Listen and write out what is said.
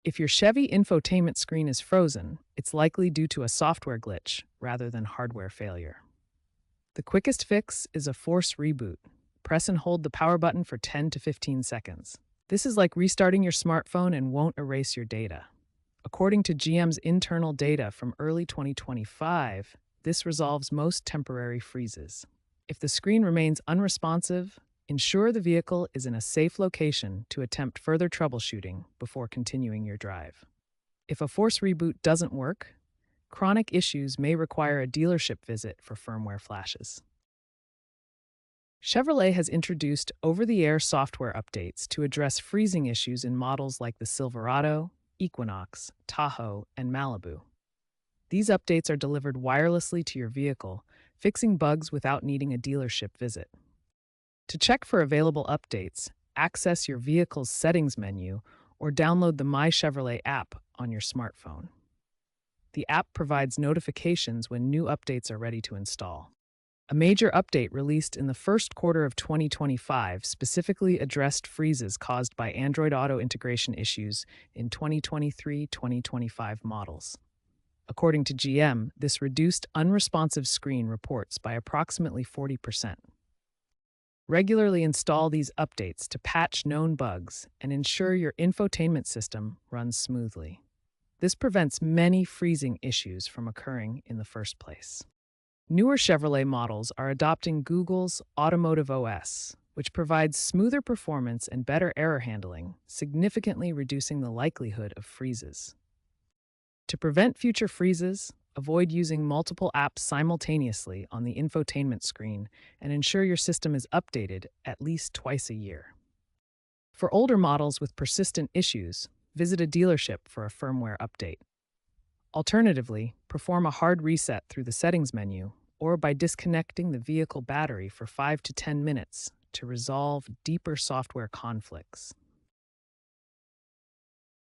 If your Chevy infotainment screen is frozen, it's likely due to a software glitch rather than hardware failure. The quickest fix is a force reboot. Press and hold the power button for 10 to 15 seconds. This is like restarting your smartphone and won't erase your data. According to GM's internal data from early 2025, this resolves most temporary freezes. If the screen remains unresponsive, ensure the vehicle is in a safe location to attempt further troubleshooting before continuing your drive. If a force reboot doesn't work, chronic issues may require a dealership visit for firmware flashes. Chevrolet has introduced over-the-air software updates to address freezing issues in models like the Silverado, Equinox, Tahoe, and Malibu. These updates are delivered wirelessly to your vehicle, fixing bugs without needing a dealership visit. To check for available updates, access your vehicle's settings menu or download the My Chevrolet app on your smartphone. The app provides notifications when new updates are ready to install. A major update released in the first quarter of 2025 specifically addressed freezes caused by Android Auto integration issues in 2023-2025 models. According to GM, this reduced unresponsive screen reports by approximately 40%. Regularly install these updates to patch known bugs and ensure your infotainment system runs smoothly. This prevents many freezing issues from occurring in the first place. Newer Chevrolet models are adopting Google's Automotive OS, which provides smoother performance and better error handling, significantly reducing the likelihood of freezes. To prevent future freezes, avoid using multiple apps simultaneously on the infotainment screen and ensure your system is updated at least twice a year. For older models with persistent issues, visit a dealership for a firmware update. Alternatively, perform a hard reset through the settings menu or by disconnecting the vehicle battery for 5 to 10 minutes to resolve deeper software conflicts.